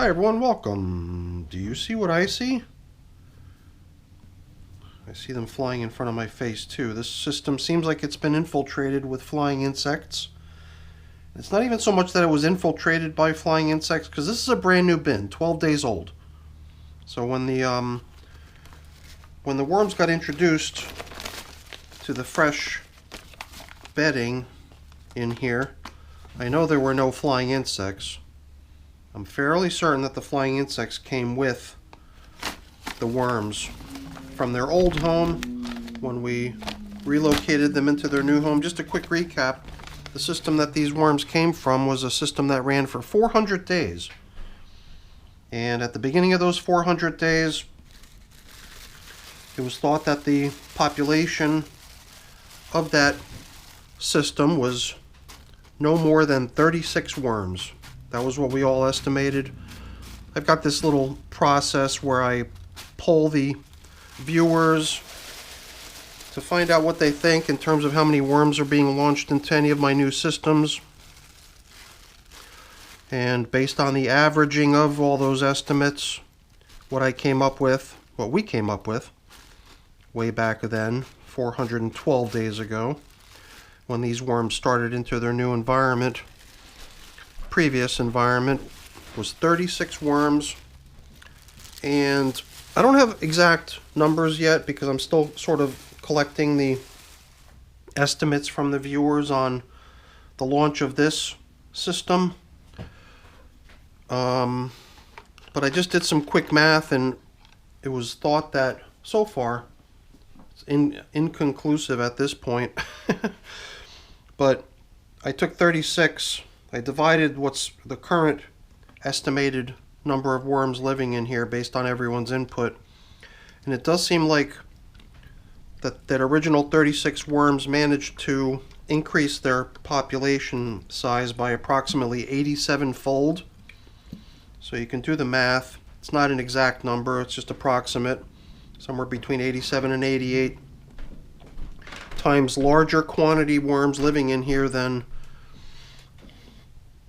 Hi everyone, welcome. Do you see what I see? I see them flying in front of my face too. This system seems like it's been infiltrated with flying insects. It's not even so much that it was infiltrated by flying insects, because this is a brand new bin, 12 days old. So when the worms got introduced to the fresh bedding in here, I know there were no flying insects. I'm fairly certain that the flying insects came with the worms from their old home when we relocated them into their new home. Just a quick recap. The system that these worms came from was a system that ran for 400 days. And at the beginning of those 400 days, it was thought that the population of that system was no more than 36 worms. That was what we all estimated. I've got this little process where I poll the viewers to find out what they think in terms of how many worms are being launched into any of my new systems. And based on the averaging of all those estimates, what we came up with, way back then, 412 days ago, when these worms started into their new environment, previous environment, was 36 worms. And I don't have exact numbers yet because I'm still sort of collecting the estimates from the viewers on the launch of this system. But I just did some quick math, and it was thought that so far it's inconclusive at this point. But I took 36. I divided what's the current estimated number of worms living in here based on everyone's input. And it does seem like that original 36 worms managed to increase their population size by approximately 87-fold. So you can do the math. It's not an exact number, it's just approximate. Somewhere between 87 and 88 times larger quantity worms living in here than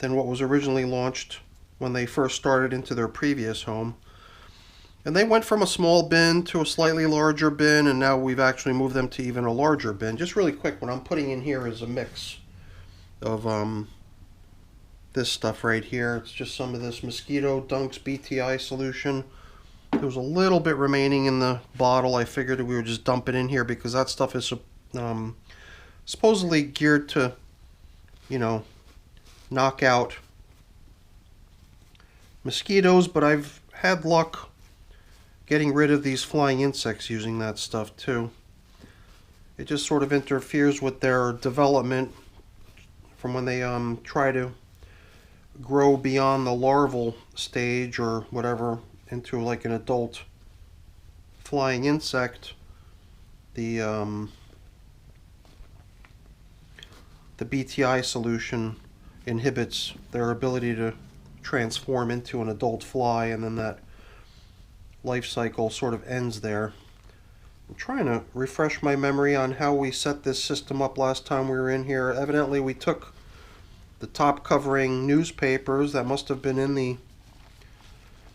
what was originally launched when they first started into their previous home. And they went from a small bin to a slightly larger bin, and now we've actually moved them to even a larger bin. Just really quick, what I'm putting in here is a mix of this stuff right here. It's just some of this Mosquito Dunks BTI solution. There was a little bit remaining in the bottle. I figured we would just dump it in here because that stuff is supposedly geared to, knock out mosquitoes, but I've had luck getting rid of these flying insects using that stuff too. It just sort of interferes with their development from when they try to grow beyond the larval stage or whatever into like an adult flying insect. The BTI solution inhibits their ability to transform into an adult fly, and then that life cycle sort of ends there. I'm trying to refresh my memory on how we set this system up last time we were in here. Evidently we took the top covering newspapers that must have been in the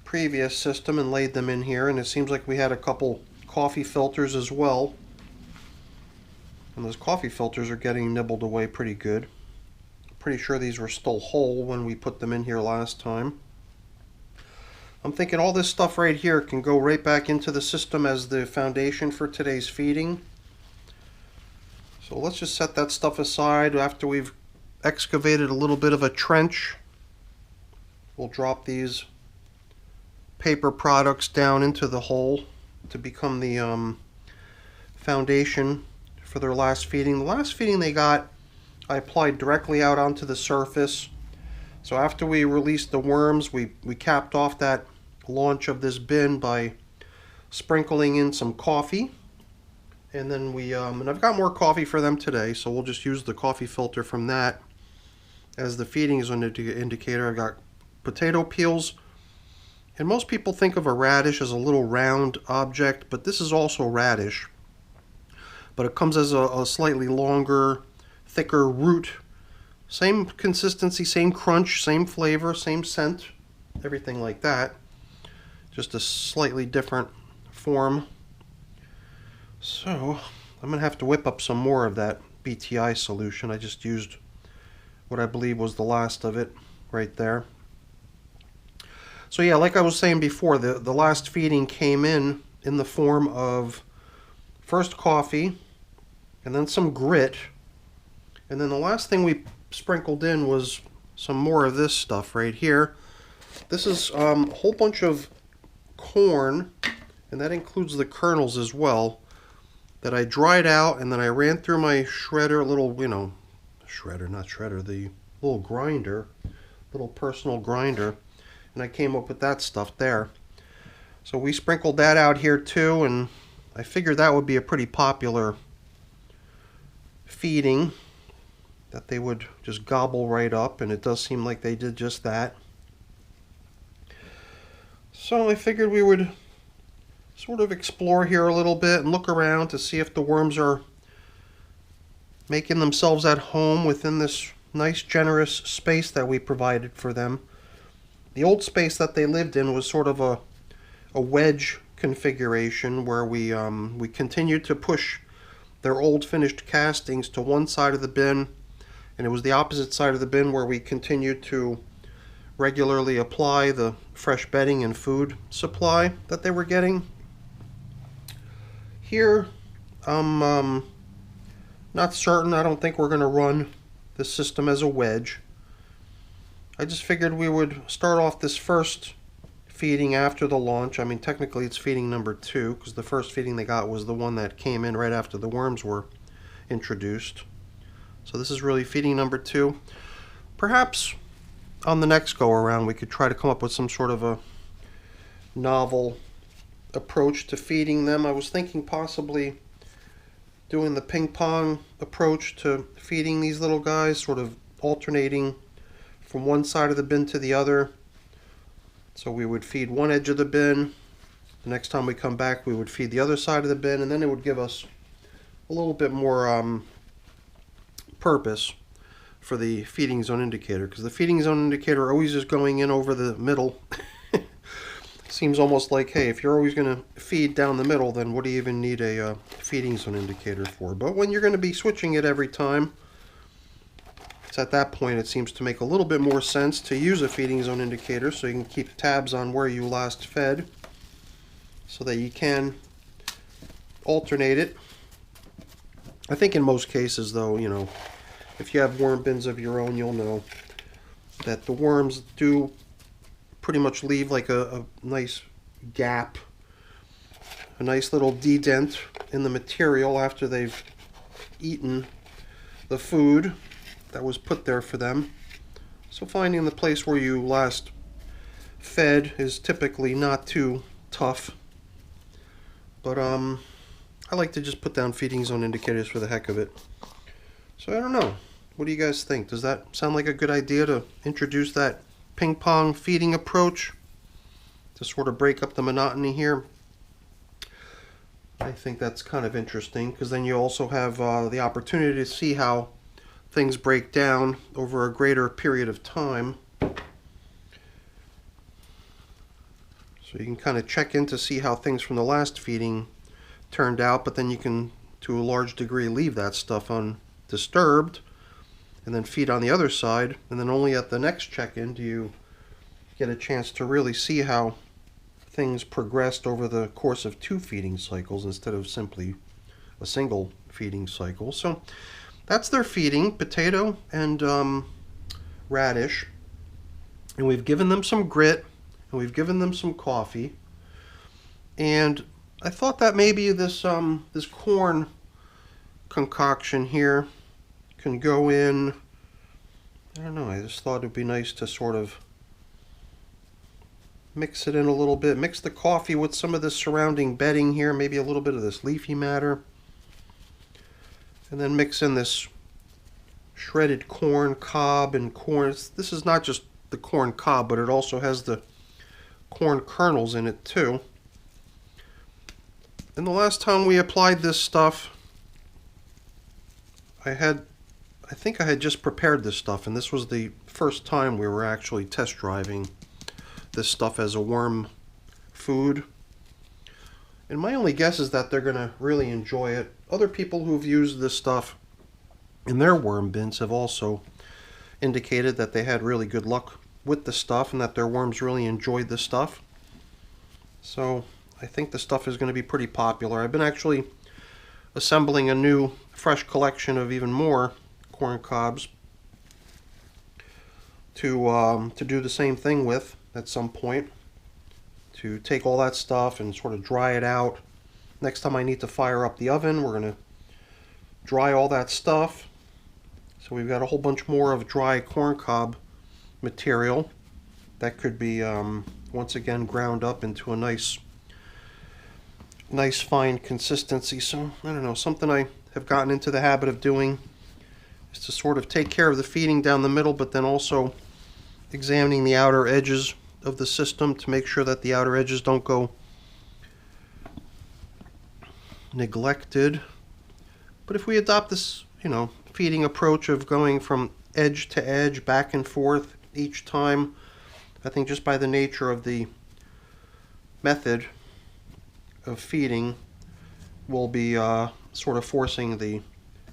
previous system and laid them in here, and it seems like we had a couple coffee filters as well. And those coffee filters are getting nibbled away pretty good. Pretty sure these were still whole when we put them in here last time. I'm thinking all this stuff right here can go right back into the system as the foundation for today's feeding. So let's just set that stuff aside. After we've excavated a little bit of a trench, we'll drop these paper products down into the hole to become the foundation for their last feeding. The last feeding they got, I applied directly out onto the surface. So after we released the worms, we capped off that launch of this bin by sprinkling in some coffee. And then and I've got more coffee for them today, so we'll just use the coffee filter from that as the feeding is an indicator. I've got potato peels. And most people think of a radish as a little round object, but this is also radish. But it comes as a slightly longer, thicker root. Same consistency, same crunch, same flavor, same scent everything like that. Just a slightly different form. So I'm going to have to whip up some more of that BTI solution. I just used what I believe was the last of it right there. So yeah, like I was saying before, the last feeding came in the form of first coffee, and then some grit, and then the last thing we sprinkled in was some more of this stuff right here. This is a whole bunch of corn, and that includes the kernels as well, that I dried out, and then I ran through my shredder, the little grinder, little personal grinder, and I came up with that stuff there. So we sprinkled that out here too, and I figured that would be a pretty popular feeding that they would just gobble right up, and it does seem like they did just that. So I figured we would sort of explore here a little bit and look around to see if the worms are making themselves at home within this nice generous space that we provided for them. The old space that they lived in was sort of a wedge configuration where we continued to push their old finished castings to one side of the bin, and it was the opposite side of the bin where we continued to regularly apply the fresh bedding and food supply that they were getting. Here, I'm not certain. I don't think we're going to run this system as a wedge. I just figured we would start off this first feeding after the launch. I mean, technically it's feeding number 2, because the first feeding they got was the one that came in right after the worms were introduced. So this is really feeding number 2. Perhaps on the next go around we could try to come up with some sort of a novel approach to feeding them. I was thinking possibly doing the ping pong approach to feeding these little guys, sort of alternating from one side of the bin to the other. So we would feed one edge of the bin, the next time we come back we would feed the other side of the bin, and then it would give us a little bit more purpose for the feeding zone indicator, because the feeding zone indicator always is going in over the middle. Seems almost like, hey, if you're always going to feed down the middle, then what do you even need a feeding zone indicator for? But when you're going to be switching it every time, it's at that point it seems to make a little bit more sense to use a feeding zone indicator, so you can keep tabs on where you last fed, so that you can alternate it. I think in most cases, though, you know, if you have worm bins of your own, you'll know that the worms do pretty much leave like a nice gap, a nice little dedent in the material after they've eaten the food that was put there for them. So finding the place where you last fed is typically not too tough, but I like to just put down feeding zone indicators for the heck of it. So I don't know, what do you guys think? Does that sound like a good idea to introduce that ping pong feeding approach to sort of break up the monotony here? I think that's kind of interesting, because then you also have the opportunity to see how things break down over a greater period of time. So you can kind of check in to see how things from the last feeding turned out, but then you can, to a large degree, leave that stuff undisturbed and then feed on the other side, and then only at the next check-in do you get a chance to really see how things progressed over the course of 2 feeding cycles instead of simply a single feeding cycle. So that's their feeding, potato and radish, and we've given them some grit and we've given them some coffee, and I thought that maybe this this corn concoction here can go in. I don't know, I just thought it'd be nice to sort of mix it in a little bit, mix the coffee with some of the surrounding bedding here, maybe a little bit of this leafy matter, and then mix in this shredded corn cob and corn. This is not just the corn cob, but it also has the corn kernels in it too. And the last time we applied this stuff, I think I had just prepared this stuff, and this was the first time we were actually test driving this stuff as a worm food. And my only guess is that they're going to really enjoy it. Other people who've used this stuff in their worm bins have also indicated that they had really good luck with the stuff and that their worms really enjoyed the stuff. So I think the stuff is going to be pretty popular. I've been actually assembling a new fresh collection of even more corn cobs to do the same thing with at some point, to take all that stuff and sort of dry it out. Next time I need to fire up the oven, we're going to dry all that stuff. So we've got a whole bunch more of dry corn cob material that could be once again ground up into a nice fine consistency. So I don't know, something I have gotten into the habit of doing is to sort of take care of the feeding down the middle, but then also examining the outer edges of the system to make sure that the outer edges don't go neglected. But if we adopt this, feeding approach of going from edge to edge, back and forth each time, I think just by the nature of the method of feeding, we'll be sort of forcing the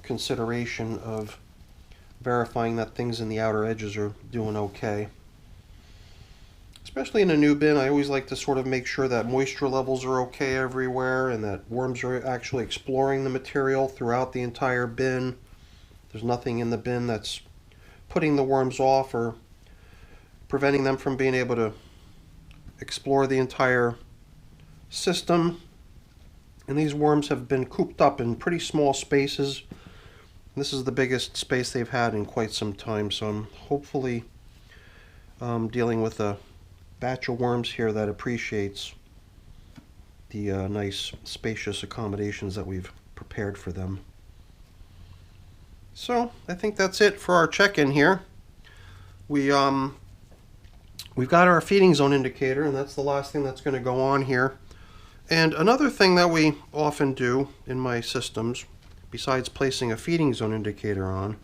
consideration of verifying that things in the outer edges are doing okay. Especially in a new bin, I always like to sort of make sure that moisture levels are okay everywhere and that worms are actually exploring the material throughout the entire bin. There's nothing in the bin that's putting the worms off or preventing them from being able to explore the entire system. And these worms have been cooped up in pretty small spaces. This is the biggest space they've had in quite some time, so I'm hopefully dealing with a batch of worms here that appreciates the nice spacious accommodations that we've prepared for them. So I think that's it for our check-in here. We've got our feeding zone indicator, and that's the last thing that's going to go on here. And another thing that we often do in my systems, besides placing a feeding zone indicator on,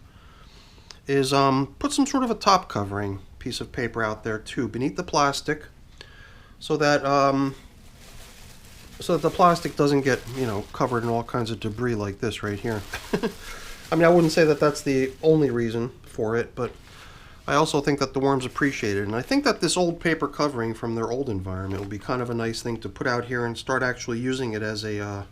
is put some sort of a top covering piece of paper out there too beneath the plastic, so that the plastic doesn't get covered in all kinds of debris like this right here. I mean, I wouldn't say that that's the only reason for it, but I also think that the worms appreciate it. And I think that this old paper covering from their old environment will be kind of a nice thing to put out here and start actually using it as a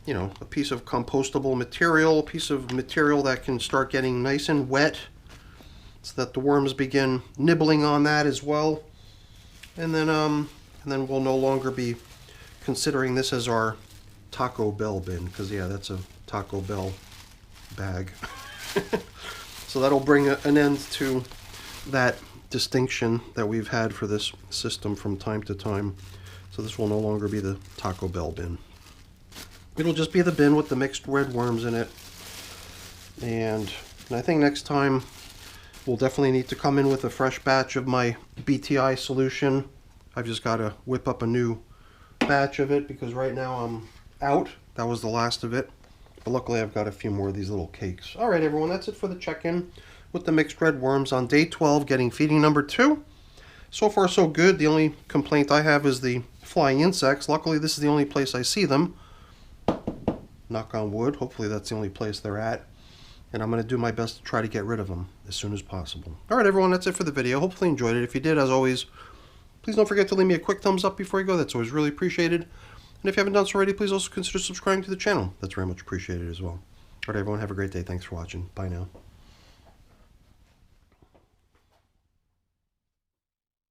a piece of compostable material, a piece of material that can start getting nice and wet so that the worms begin nibbling on that as well. And then we'll no longer be considering this as our Taco Bell bin, because yeah, that's a Taco Bell bag. So that'll bring an end to that distinction that we've had for this system from time to time. So this will no longer be the Taco Bell bin. It'll just be the bin with the mixed red worms in it. And I think next time we'll definitely need to come in with a fresh batch of my BTI solution. I've just got to whip up a new batch of it because right now I'm out. That was the last of it. But luckily I've got a few more of these little cakes. Alright everyone, that's it for the check-in with the mixed red worms on day 12, getting feeding number 2. So far so good. The only complaint I have is the flying insects. Luckily this is the only place I see them. Knock on wood. Hopefully that's the only place they're at. And I'm going to do my best to try to get rid of them as soon as possible. Alright everyone, that's it for the video. Hopefully you enjoyed it. If you did, as always, please don't forget to leave me a quick thumbs up before you go. That's always really appreciated. And if you haven't done so already, please also consider subscribing to the channel. That's very much appreciated as well. Alright everyone, have a great day. Thanks for watching. Bye now.